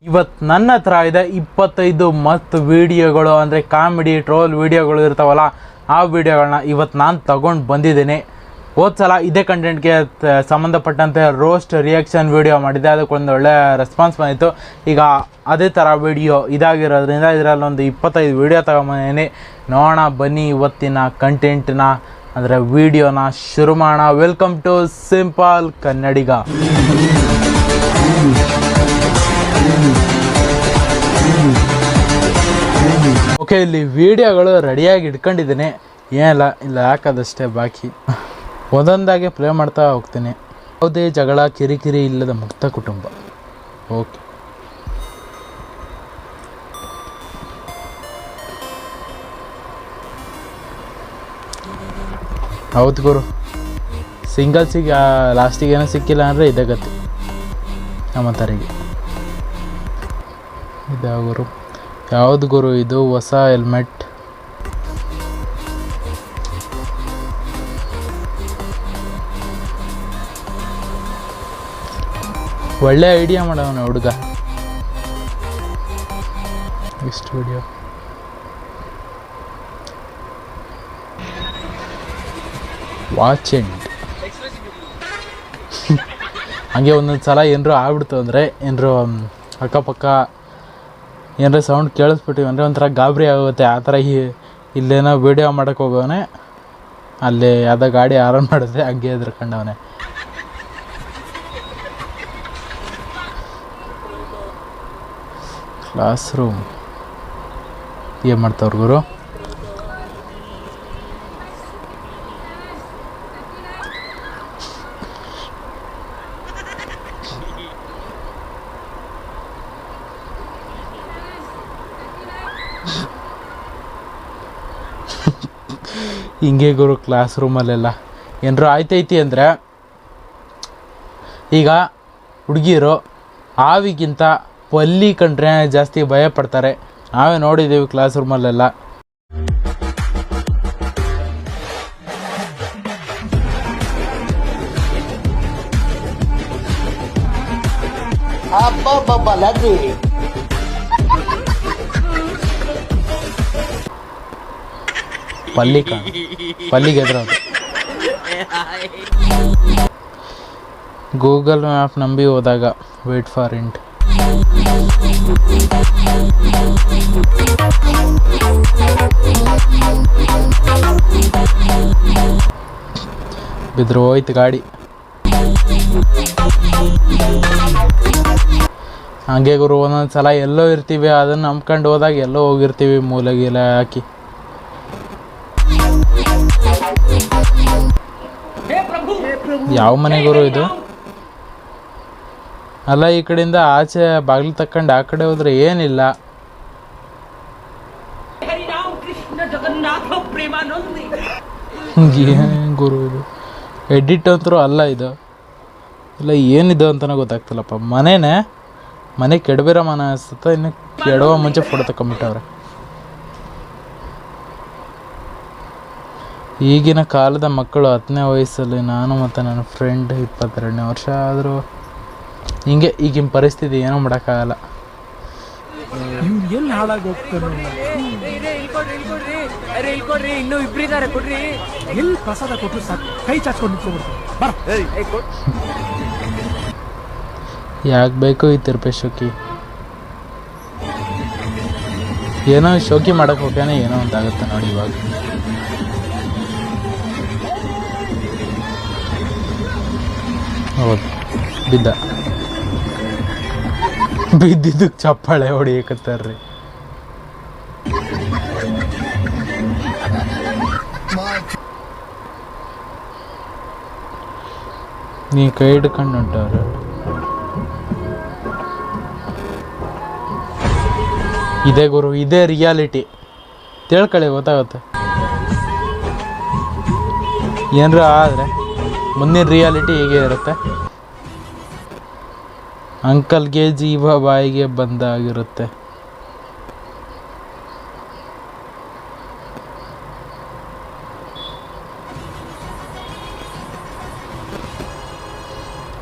ಇವತ್ತು ನನ್ನ ಹತ್ರ ಇದೆ 25 ಮಸ್ತ್ ವೀಡಿಯೋಗಳು, ಅಂದರೆ ಕಾಮಿಡಿ ಟ್ರೋಲ್ ವೀಡಿಯೋಗಳು ಇರ್ತಾವಲ್ಲ, ಆ ವೀಡಿಯೋಗಳನ್ನ ಇವತ್ತು ನಾನು ತಗೊಂಡು ಬಂದಿದ್ದೀನಿ. ಹೋದ್ಸಲ ಇದೇ ಕಂಟೆಂಟ್ಗೆ ಸಂಬಂಧಪಟ್ಟಂತೆ ರೋಸ್ಟ್ ರಿಯಾಕ್ಷನ್ ವೀಡಿಯೋ ಮಾಡಿದ್ದೆ, ಅದಕ್ಕೊಂದು ಒಳ್ಳೆ ರೆಸ್ಪಾನ್ಸ್ ಬಂದಿತ್ತು. ಈಗ ಅದೇ ಥರ ವೀಡಿಯೋ ಇದಾಗಿರೋದ್ರಿಂದ ಇದರಲ್ಲೊಂದು 25 ವೀಡಿಯೋ ತಗೊಂಬಂದಿದ್ದೀನಿ. ನೋಡೋಣ ಬನ್ನಿ ಇವತ್ತಿನ ಕಂಟೆಂಟ್ನ ಅಂದರೆ ವೀಡಿಯೋನ ಶುರು ಮಾಡೋಣ. Welcome to simple Kannadiga. Okay, ಇಲ್ಲಿ ವೀಡಿಯೋಗಳು ರೆಡಿಯಾಗಿ ಇಟ್ಕೊಂಡಿದ್ದೀನಿ, ಏನಿಲ್ಲ ಇಲ್ಲ ಹಾಕೋದಷ್ಟೇ ಬಾಕಿ. ಒಂದೊಂದಾಗೆ ಪ್ಲೇ ಮಾಡ್ತಾ ಹೋಗ್ತೀನಿ. ಯಾವುದೇ ಜಗಳ ಕಿರಿಕಿರಿ ಇಲ್ಲದ ಮುಕ್ತ ಕುಟುಂಬ. ಓಕೆ, ಹೌದು ಗುರು, ಸಿಂಗಲ್ಸಿಗೆ ಲಾಸ್ಟಿಗೆ ಏನೋ ಸಿಕ್ಕಿಲ್ಲ ಅಂದರೆ ಇದೇ ಗತಿ ನಮ್ಮ ತರಿಗೆ. ಇದ್ಯಾವ ಗುರು, ಯಾವುದು ಗುರು ಇದು ಹೊಸ ಹೆಲ್ಮೆಟ್? ಒಳ್ಳೆ ಐಡಿಯಾ ಮಾಡವನ ಹುಡುಗ. ಇಷ್ಟು ವಿಡಿಯೋ ವಾಚ್ ಎಂಡ್. ಹಂಗೆ ಒಂದೊಂದು ಸಲ ಏನರು ಆಗ್ಬಿಡ್ತು ಅಂದರೆ, ಏನರು ಅಕ್ಕಪಕ್ಕ ಏನರ ಸೌಂಡ್ ಕೇಳಿಸ್ಬಿಟ್ಟಿವಿ ಅಂದರೆ ಒಂಥರ ಗಾಬರಿ ಆಗುತ್ತೆ. ಆ ಥರ ಇಲ್ಲೇನೋ ವೀಡಿಯೋ ಮಾಡೋಕ್ಕೆ ಹೋಗೋವನೆ, ಅಲ್ಲಿ ಯಾವುದೋ ಗಾಡಿ ಆರನ್ ಮಾಡಿದ್ರೆ ಹಂಗೆ ಎದ್ರಕೊಂಡವನೆ. ಕ್ಲಾಸ್ ರೂಮ್ ಏನು ಮಾಡ್ತಾವ್ರು ಗುರು? ಹಿಂಗೆ ಗುರು ಕ್ಲಾಸ್ ರೂಮಲ್ಲೆಲ್ಲ ಏನರು ಆಯ್ತೈತಿ ಅಂದರೆ, ಈಗ ಹುಡುಗಿರು ಆವಿಗಿಂತ ಪಲ್ಲಿ ಕಂಡ್ರೆ ಜಾಸ್ತಿ ಭಯ ಪಡ್ತಾರೆ. ನಾವೇ ನೋಡಿದ್ದೀವಿ ಕ್ಲಾಸ್ ರೂಮಲ್ಲೆಲ್ಲ. ಪಲ್ಲಿಗೆ ಎದುರೋದು. ಗೂಗಲ್ ಮ್ಯಾಪ್ ನಂಬಿ ಹೋದಾಗ ವೇಟ್ ಫಾರ್ ಇಂಟ್. ಬಿದ್ರು ಹೋಯ್ತು ಗಾಡಿ. ಹಂಗೆ ಗುರು, ಒಂದೊಂದು ಸಲ ಎಲ್ಲೋ ಇರ್ತೀವಿ, ಅದನ್ನು ನಂಬ್ಕೊಂಡು ಹೋದಾಗ ಎಲ್ಲೋ ಹೋಗಿರ್ತೀವಿ ಮೂಲೆಗೀಲೆ ಹಾಕಿ. ಯಾವ ಮನೆ ಗುರು ಇದು? ಅಲ್ಲ, ಈ ಕಡೆಯಿಂದ ಆಚೆ ಬಾಗಿಲು ತಕ್ಕಂಡು ಆ ಕಡೆ ಹೋದ್ರೆ ಏನಿಲ್ಲ. ಏನು ಗುರು ಇದು? ಎಡಿಟ್ ಅಂತರೂ ಅಲ್ಲ ಇದು, ಇಲ್ಲ ಏನಿದು ಅಂತಲೇ ಗೊತ್ತಾಗ್ತಿಲ್ಲಪ್ಪ. ಮನೆ ಕೆಡಬಿರೋ ಮನೆ ಅನಿಸುತ್ತೆ. ಇನ್ನು ಕೆಡವ ಮುಂಚೆ ಫೋಟೋ ತಗೊಂಬಿಟ್ಟವ್ರೆ. ಈಗಿನ ಕಾಲದ ಮಕ್ಕಳು 10ನೇ ವಯಸ್ಸಲ್ಲಿ, ನಾನು ಮತ್ತು ನನ್ನ ಫ್ರೆಂಡ್ 22ನೇ ವರ್ಷ ಆದರೂ ಹಿಂಗೆ ಈಗಿನ ಪರಿಸ್ಥಿತಿ, ಏನೋ ಮಾಡೋಕ್ಕಾಗಲ್ಲ. ಎಲ್ಲಿ ಹಾಳಾಗಿ ಹೋಗ್ತಾನೆ. ಇನ್ನೂ ಇಬ್ಬರಿದ್ದಾರೆ, ಕೊಡ್ರಿ. ಎಲ್ಲಿ ಪ್ರಸಾದ ಕೊಟ್ಟರು ಸಾಕು, ಕೈ ಚಾಚ್ಕೊಂಡು ನಿಂತ್ಕೊಬಿಡ್ತಾರೆ. ಯಾಕೆ ಬೇಕು ಈ ತಿರುಪೆ ಶೋಕಿ? ಏನೋ ಶೋಕಿ ಮಾಡೋಕೆ ಹೋಗ್ಯಾನೆ, ಏನೋ ಒಂದಾಗುತ್ತೆ ನೋಡಿ. ಇವಾಗ ಹೌದು, ಬಿದ್ದಿದ್ದಕ್ಕೆ ಚಪ್ಪಾಳೆ ಹೊಡಿಯಕತ್ತಾರ್ರಿ. ನೀ ಕೈ ಹಿಡ್ಕೊಂಡು ಹೊಂಟವ್ರೆ. ಇದೇ ಗುರು, ಇದೇ ರಿಯಾಲಿಟಿ. ತಿಳ್ಕೊಳ್ಳಿ, ಗೊತ್ತಾಗುತ್ತೆ. ಏನರ ಆದರೆ ಮುಂದಿನ ರಿಯಾಲಿಟಿ ಹೀಗೆ ಇರುತ್ತೆ. ಅಂಕಲ್ಗೆ ಜೀವ ಬಾಯಿಗೆ ಬಂದಾಗಿರುತ್ತೆ.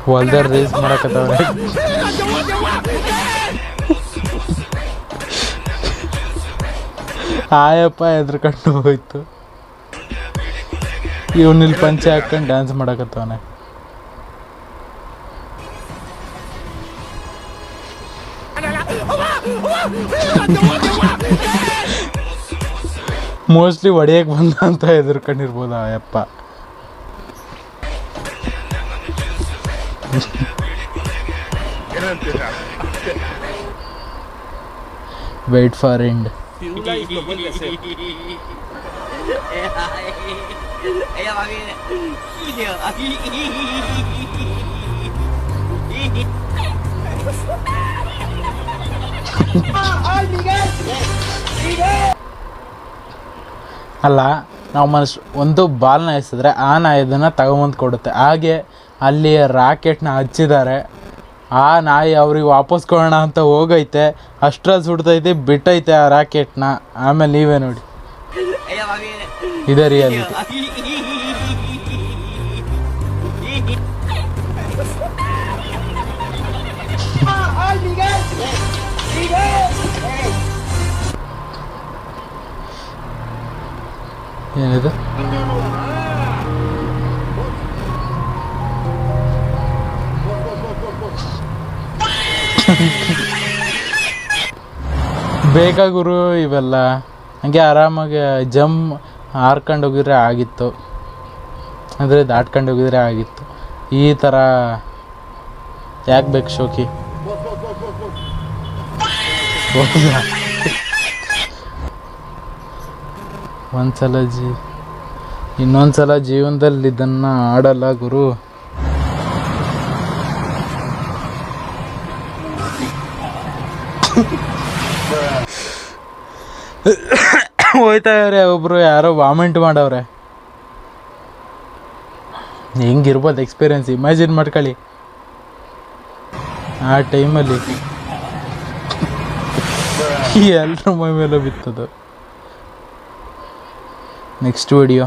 ಹೊಲ್ದಾರ ರೇಸ್ ಮಾಡಕತ್ತವ್ರೆ. ಆಯಪ್ಪ ಎದ್ರಕೊಂಡು ಹೋಯ್ತು. ಇವನಿಲ್ಲಿ ಪಂಚೆ ಹಾಕೊಂಡು ಡ್ಯಾನ್ಸ್ ಮಾಡಕತ್ತವನೆ. ಮೋಸ್ಟ್ಲಿ ಹೊಡಿಯಕ್ಕೆ ಬಂದ ಅಂತ ಎದುರ್ಕೊಂಡಿರ್ಬೋದು ಆಯಪ್ಪ. Wait for end. ಅಲ್ಲ, ನಾವು ಒಂದು ಬಾಲ್ನ ಎಸೆದ್ರೆ ಆ ನಾಯಿ ಅದನ್ನು ತಗೊಂಬಂದು ಕೊಡುತ್ತೆ. ಹಾಗೆ ಅಲ್ಲಿ ರಾಕೆಟ್ನ ಹಚ್ಚಿದ್ದಾರೆ. ಆ ನಾಯಿ ಅವ್ರಿಗೆ ವಾಪಸ್ ಕೊಡೋಣ ಅಂತ ಹೋಗೈತೆ, ಅಷ್ಟ್ರಲ್ಲಿ ಸುಡ್ತೈತೆ, ಬಿಟ್ಟೈತೆ ಆ ರಾಕೆಟ್ನ. ಆಮೇಲೆ ನೀವೇ ನೋಡಿ, ಇದೇ ರಿಯಾಲಿಟಿ. ಏನಿದೆ? ಬೇಗ ಗುರು ಇವೆಲ್ಲ. ಹಂಗೆ ಆರಾಮಾಗಿ ಹಾರ್ಕೊಂಡು ಹೋಗಿದ್ರೆ ಆಗಿತ್ತು, ಅಂದರೆ ದಾಟ್ಕೊಂಡು ಹೋಗಿದ್ರೆ ಆಗಿತ್ತು. ಈ ಥರ ಯಾಕೆ ಬೇಕು ಶೋಕಿ? ಇನ್ನೊಂದ್ಸಲ ಜೀವನದಲ್ಲಿ ಇದನ್ನು ಆಡಲ್ಲ ಗುರು. ಹೋಯ್ತಾ ಇವ್ರೆ, ಒಬ್ರು ಯಾರೋ ವಾಮೆಂಟ್ ಮಾಡವ್ರೆ. ಹೆಂಗಿರ್ಬೋದು ಎಕ್ಸ್ಪೀರಿಯನ್ಸ್, ಇಮ್ಯಾಜಿನ್ ಮಾಡ್ಕೊಳ್ಳಿ. ಆ ಟೈಮಲ್ಲಿ ಎಲ್ಲರ ಮೈ ಮೇಲೆ ಬಿತ್ತದು. Next video.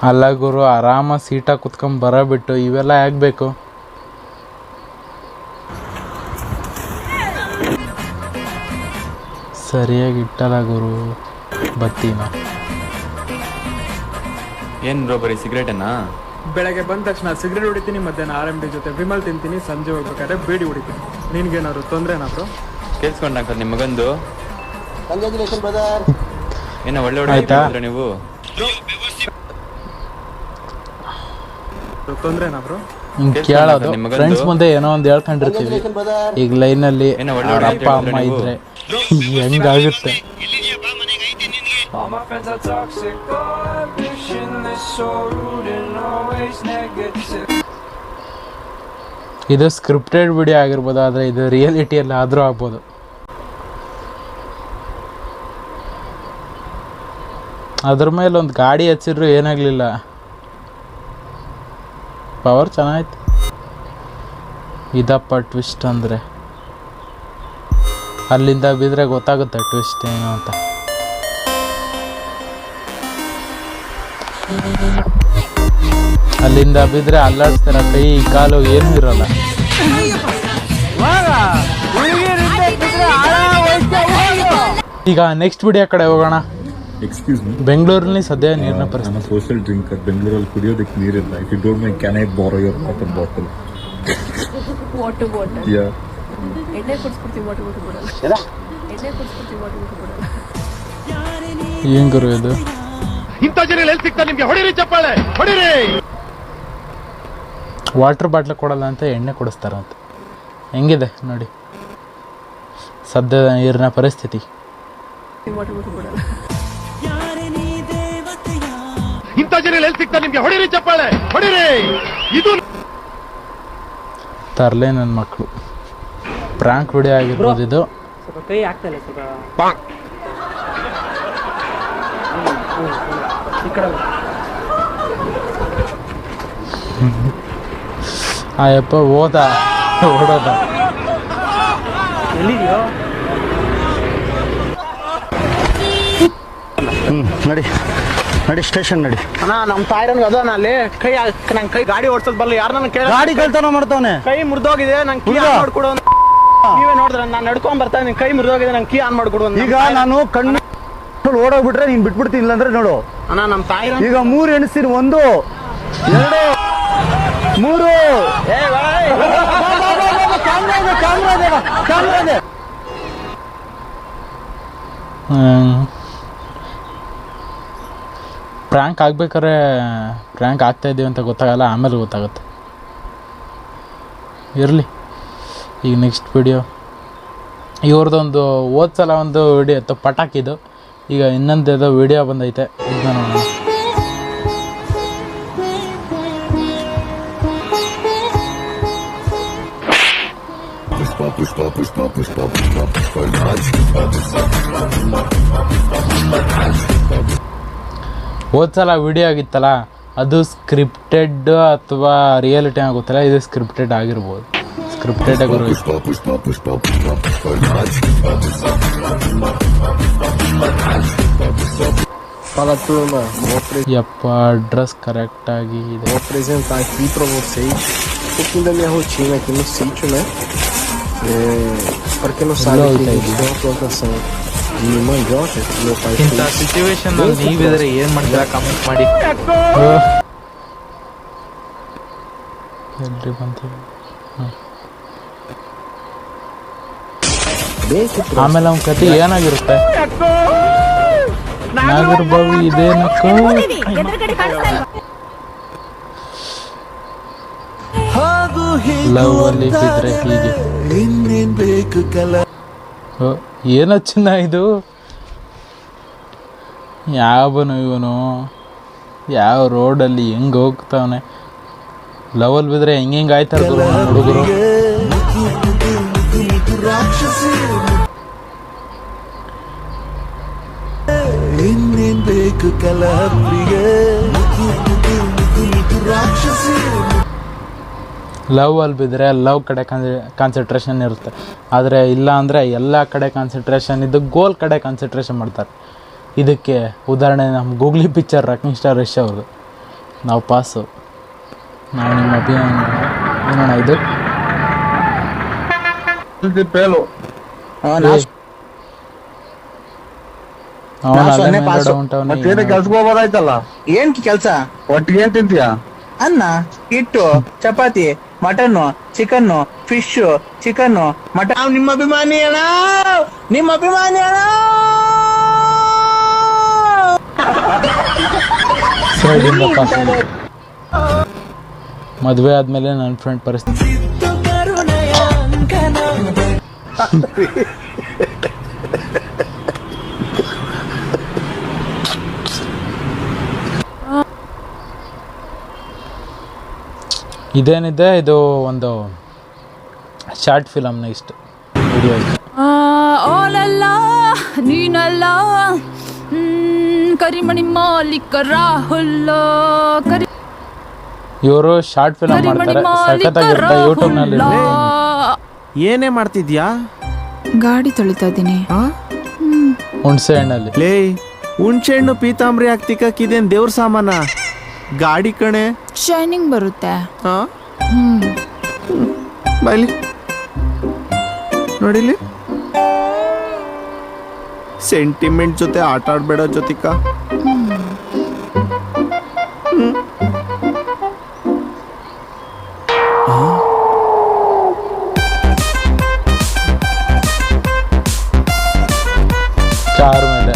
ಅಲ್ಲ ಗುರು, ಆರಾಮ ಸೀಟಾಗಿ ಕುತ್ಕೊಂಡ್ ಬರಬಿಟ್ಟು ಇವೆಲ್ಲ ಆಗಬೇಕು. ಸರಿಯಾಗಿ ಇಟ್ಟಲ್ಲ ಗುರು ಬತ್ತಿನ. ಏನು ಬ್ರೋ, ಬರೀ ಸಿಗರೇಟನ್ನ? ಬೆಳಗ್ಗೆ ಬಂದ ತಕ್ಷಣ ಸಿಗರೇಟ್ ಹೊಡಿತೀನಿ, ಮಧ್ಯಾಹ್ನ RMD ಜೊತೆ ವಿಮಲ್ ತಿಂತೀನಿ, ಸಂಜೆ ಹೋಗ್ಬೇಕಾದ್ರೆ ಬೇಡಿ ಹೊಡಿತೀನಿ. ನಿನ್ಗೇನಾದ್ರು ತೊಂದ್ರೆನಾ ಬ್ರೋ? ಕೇಳಿಸ್ಕೊಂಡ ಅಂಕಲ್, ನಿಮ್ಮ ಮಗಂದು ಏನೋ ಒಳ್ಳೆ ಆಯ್ತಾ? ನೀವು ತೊಂದ್ರೆನಾ ಬ್ರೋ? ಹಿಂಗೆ ಕೇಳೋದು ಫ್ರೆಂಡ್ಸ್ ಮುಂದೆ ಏನೋ ಒಂದು ಹೇಳ್ಕೊಂಡಿರ್ತೀವಿ. ಈಗ ಲೈನಲ್ಲಿ ಅವ್ರ ಅಪ್ಪ ಅಮ್ಮ ಇದ್ರೆ ಹೆಂಗಾಗುತ್ತೆ? ಇದು ಸ್ಕ್ರಿಪ್ಟೆಡ್ ವಿಡಿಯೋ ಆಗಿರ್ಬೋದು, ಆದರೆ ಇದು ರಿಯಾಲಿಟಿಯಲ್ಲಿ ಆದರೂ ಆಗ್ಬೋದು. ಅದ್ರ ಮೇಲೆ ಒಂದು ಗಾಡಿ ಹಚ್ಚಿದ್ರು ಏನಾಗಲಿಲ್ಲ. ಪವರ್ ಚೆನ್ನಾಯ್ತು. ಇದಪ್ಪ ಟ್ವಿಸ್ಟ್ ಅಂದರೆ, ಅಲ್ಲಿಂದ ಬಿದ್ದರೆ ಗೊತ್ತಾಗುತ್ತೆ ಟ್ವಿಸ್ಟ್ ಏನು ಅಂತ. ಅಲ್ಲಿಂದ ಬಿದ್ದರೆ ಅಲ್ಲಾಡ್ಸ್ತಾರ, ಕೈ ಕಾಲು ಏನೂ ಇರೋಲ್ಲ. ಈಗ ನೆಕ್ಸ್ಟ್ ವಿಡಿಯೋ ಕಡೆ ಹೋಗೋಣ. Excuse me. ಬೆಂಗಳೂರಲ್ಲಿ ಸದ್ಯ ನೀರಿನ ಪರಿಸ್ಥಿತಿ. I'm a social drinker. ಬೆಂಗಳೂರಲ್ಲಿ ಕುಡಿಯೋದಕ್ಕೆ ನೀರಿಲ್ಲ. If you don't mind, can I borrow your water bottle? Water bottle? Yeah. ಎಣ್ಣೆ ಕುಡಿಸ್ಬಿಡ್ತೀವಿ, ವಾಟರ್ ಬಾಟಲ್ ಕೊಡಲ್ಲ. ಎಣ್ಣೆ ಕುಡಿಸ್ಬಿಡ್ತೀವಿ, ವಾಟರ್ ಬಾಟಲ್ ಕೊಡಲ್ಲ. ಏನ್ ಗುರು ಇದು? ಇಂಥ ಜನ ಎಲ್ಲಿ ಸಿಗ್ತಾರೆ ನಿಮ್ಗೆ? ಹೊಡಿರಿ ಚಪ್ಪಾಳೆ, ಹೊಡಿರಿ. ವಾಟರ್ ಬಾಟ್ಲ್ ಕೊಡಲ್ಲ ಅಂತ ಎಣ್ಣೆ ಕೊಡಿಸ್ತಾರಂತ. ಹೆಂಗಿದೆ ನೋಡಿ ಸದ್ಯದ ನೀರಿನ ಪರಿಸ್ಥಿತಿ. ವಾಟರ್ ಬಾಟಲ್ ಕೊಡಲ್ಲ. ಇಂಥ ಜನ ಎಲ್ಲಿ ಸಿಗ್ತಾರೆ ನಿಮ್ಗೆ? ಹೊಡಿರಿ ಚಪ್ಪಾಳೆ, ಹೊಡಿರಿ. ಇದು ತರಲೆ ನನ್ನ ಮಕ್ಕಳು. ಪ್ರಾಂಕ್ ವಿಡಿಯೋ ಆಗಿರ್ಬೋದು ಇದು. ಕೈ ಆಗ್ತಲ್ಲ ಸ್ವಲ್ಪ. ಆಯಪ್ಪ ಓದ ಓಡೋದ. ಎಲ್ಲಿದೆಯೋ ನಡಿ. ನಡಿ ಸ್ಟೇಷನ್ ನಡಿ. ಅಣ್ಣ ನಮ್ಮ ತಾಯಿರನ್ಗೆ ಅದು ಅಲ್ಲಿ ಕೈ ನಂಗೆ ಕೈ ಗಾಡಿ ಓಡಿಸೋದು ಬರಲ್ಲ, ಯಾರು ನನ್ನ ಕೇಳಿ ಗಾಡಿ ಕಳ್ತನ ಮಾಡ್ತಾವನೆ. ಕೈ ಮುರಿದೋಗಿದೆ, ನಂಗೆ ಕೀ ಆನ್ ಮಾಡ್ಕೊಡು. ನೀವೇ ನೋಡಿದ್ರೆ ನಾನು ನಡ್ಕೊಂಡ್ ಬರ್ತಾ ಇದ್ದೀನಿ, ಕೈ ಮುರಿದೋಗಿದೆ, ನಂಗೆ ಕೀ ಆನ್ ಮಾಡ್ಕೊಡು. ಈಗ ನಾನು ಕಣ್ಣು ಓಡೋಗ್ಬಿಟ್ರೆ ನೀನ್ ಬಿಟ್ಬಿಡ್ತೀನಿ, ಇಲ್ಲಾಂದ್ರೆ ನೋಡು. ಅಣ್ಣ ನಮ್ಮ ತಾಯಿರ ಈಗ 3 ಎಣಿಸ್ತೀನಿ, 1 2 3. ಕ್ಯಾಮ್ರಾ ಇದೆ. ಪ್ರ್ಯಾಂಕ್ ಆಗ್ಬೇಕಾದ್ರೆ ಪ್ರ್ಯಾಂಕ್ ಆಗ್ತಾ ಇದ್ದೀವಿ ಅಂತ ಗೊತ್ತಾಗಲ್ಲ, ಆಮೇಲೆ ಗೊತ್ತಾಗುತ್ತೆ. ಇರಲಿ, ಈಗ ನೆಕ್ಸ್ಟ್ ವಿಡಿಯೋ ಇವ್ರದ್ದೊಂದು ಸಲ ಒಂದು ವಿಡಿಯೋ ಇತ್ತು ಪಟಾಕಿದು. ಈಗ ಇನ್ನೊಂದು ಯಾವುದೋ ವಿಡಿಯೋ ಬಂದೈತೆ, ಇದನ್ನ ನೋಡೋಣ. ಸಲ ವಿಡಿಯೋ ಆಗಿತ್ತಲ್ಲ, ಅದು ಸ್ಕ್ರಿಪ್ಟೆಡ್ ಅಥವಾ ರಿಯಾಲಿಟಿ ಆಗುತ್ತಲ್ಲ, ಇದು ಸ್ಕ್ರಿಪ್ಟೆಡ್ ಆಗಿರ್ಬೋದು. ಸ್ಕ್ರಿಪ್ಟೆಡ್ ಆಗಿರೋ ಯಪ್ಪ ಅಡ್ರೆಸ್ ಕರೆಕ್ಟಾಗಿ ಇದೆ. Vou apresentar aqui para vocês um pouquinho da minha rotina aqui no sítio, né? Para quem não sabe, aqui a gente tem uma plantação de mandioca que meu pai ಇಂಥ fez. Situation ನೀವಿದ್ರೆ ಏನು ಮಾಡ್ತೀರಾ comment ಮಾಡಿ. ಎಲ್ರಿ ಬಂತೀವಿ. ಆಮೇಲೆ ಅವ್ನ ಕತೆ ಏನಾಗಿರುತ್ತೆ, Nagarbhavi ಇದೇನಕ್ಕೋ love ಅಲ್ಲಿ ಬಿದ್ರೆ ಹೀಗೆ. ಏನೋ ಚಿನ್ನ ಇದು, ಯಾವನು ಇವನು, ಯಾವ ರೋಡಲ್ಲಿ ಹೆಂಗೆ ಹೋಗ್ತಾವನೆ. ಲವಲ್ ಬಿದ್ರೆ ಹೆಂಗೆ ಆಯ್ತಾ ಹುಡುಗರು. ಲವ್ ಅಲ್ಲಿ ಬಿದ್ದರೆ ಲವ್ ಕಡೆ ಕಾನ್ಸಂಟ್ರೇಷನ್ ಇರುತ್ತೆ, ಆದರೆ ಇಲ್ಲ ಅಂದರೆ ಎಲ್ಲ ಕಡೆ ಕಾನ್ಸಂಟ್ರೇಷನ್ ಇದ್ದು ಗೋಲ್ ಕಡೆ ಕಾನ್ಸಂಟ್ರೇಷನ್ ಮಾಡ್ತಾರೆ. ಇದಕ್ಕೆ ಉದಾಹರಣೆ ನಮ್ಮ googly picture rocking star Yash ಅವ್ರದ್ದು. ನಾವು ಪಾಸು, ನಾವು ನಿಮ್ಮ ಅಭಿಮಾನ. ಏನೋಣ ಇದು ಕೆಲ್ಸಕ್ಕೆ ಹೋಗೋದಾಯ್ತಲ್ಲ. ಏನ್ ಕೆಲ್ಸ? ಒಟ್ಟಿಗೆ ಏನ್ ತಿಂತೀಯ? ಅನ್ನ, ಹಿಟ್ಟು, chapati, mutton, chicken, fish, chicken, mutton. ನಿಮ್ಮ ಅಭಿಮಾನಿ ಅಣ್ಣ, ನಿಮ್ಮ ಅಭಿಮಾನಿ ಅಣ್ಣ. ಮದುವೆ ಆದ್ಮೇಲೆ ನನ್ನ ಫ್ರೆಂಡ್ ಪರಿಸ್ಥಿತಿ ಇದೇನಿದೆ, ಇದು ಒಂದು ಶಾರ್ಟ್ ಫಿಲಮ್ ನೆಕ್ಸ್ಟ್ ವಿಡಿಯೋ ಇದೆ. ಓಲಲ್ಲ ನೀನಲ್ಲ ಕರಿಮಣಿ ಮಾಲೀಕ ರಾಹುಲ್ ಕರಿ ಇವರು ಶಾರ್ಟ್ ಫಿಲಮ್ ಮಾಡ್ತಾರೆ, ಸಖತ್ತಾಗಿರುತ್ತೆ. ಯೂಟ್ಯೂಬ್ನಲ್ಲಿ ಏನೇ ಮಾಡ್ತಿದ್ಯಾ? ಗಾಡಿ ತೊಳಿತಾ ಇದ್ದೀನಿ. ಹುಣಸೆ ಹಣ್ಣಲ್ಲಿ. ಲೇ, ಹುಣ್ಸೆ ಹಣ್ಣು ಪೀತಾಂಬರಿ ಹಾಕ್ತಿಕ್ಕಿದೇನ್ ದೇವ್ರ ಸಾಮಾನ? ಗಾಡಿ ಕಣೆ, ಶೈನಿಂಗ್ ಬರುತ್ತೆ. ಬಾಯ್ಲಿ ನೋಡಿಲಿ, ಸೆಂಟಿಮೆಂಟ್ ಜೊತೆ ಆಟ ಆಡ್ಬೇಡ ಜೊತಿಕ. ಕಾರ್ ಮೇಲೆ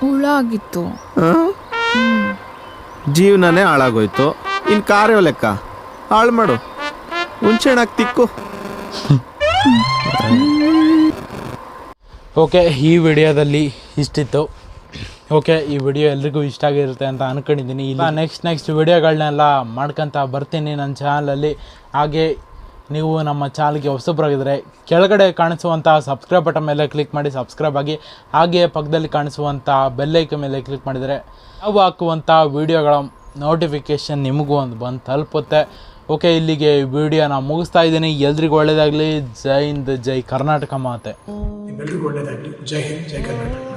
ಹುಳ ಆಗಿತ್ತು. ಜೀವನನೇ ಹಾಳಾಗೋಯ್ತು, ಇನ್ ಕಾರ್ ಲೆಕ್ಕ ಹಾಳು ಮಾಡು. ಹುಣ್ಸೆಣ್ಣಾಕ್ ತಿಕ್ಕು. ಓಕೆ, ಈ ವಿಡಿಯೋದಲ್ಲಿ ಇಷ್ಟಿತ್ತು. ಓಕೆ, ಈ ವಿಡಿಯೋ ಎಲ್ರಿಗೂ ಇಷ್ಟ ಆಗಿರುತ್ತೆ ಅಂತ ಅಂದ್ಕೊಂಡಿದ್ದೀನಿ. ಇಲ್ಲ ನೆಕ್ಸ್ಟ್ ವಿಡಿಯೋಗಳನ್ನೆಲ್ಲ ಮಾಡ್ಕೊತ ಬರ್ತೀನಿ ನನ್ನ ಚಾನಲಲ್ಲಿ. ಹಾಗೆ ನೀವು ನಮ್ಮ ಚಾನಲ್ಗೆ ಹೊಸಬರಾಗಿದ್ದರೆ ಕೆಳಗಡೆ ಕಾಣಿಸುವಂಥ ಸಬ್ಸ್ಕ್ರೈಬ್ ಬಟನ್ ಮೇಲೆ ಕ್ಲಿಕ್ ಮಾಡಿ ಸಬ್ಸ್ಕ್ರೈಬ್ ಆಗಿ. ಹಾಗೆ ಪಕ್ಕದಲ್ಲಿ ಕಾಣಿಸುವಂಥ ಬೆಲ್ಲೈಕನ್ ಮೇಲೆ ಕ್ಲಿಕ್ ಮಾಡಿದರೆ ನಾವು ಹಾಕುವಂಥ ವೀಡಿಯೋಗಳ ನೋಟಿಫಿಕೇಷನ್ ನಿಮಗೂ ಒಂದು ಬಂದು ತಲುಪುತ್ತೆ. ಓಕೆ, ಇಲ್ಲಿಗೆ ವಿಡಿಯೋನ ಮುಗಿಸ್ತಾ ಇದ್ದೀನಿ. ಎಲ್ರಿಗೂ ಒಳ್ಳೆಯದಾಗಲಿ. ಜೈ ಹಿಂದ್, ಜೈ ಕರ್ನಾಟಕ ಮಾತೆ. ನಿಮ್ಮೆಲ್ರಿಗೂ ಒಳ್ಳೆಯದಾಗಲಿ. ಜೈ ಹಿಂದ್, ಜೈ ಕರ್ನಾಟಕ.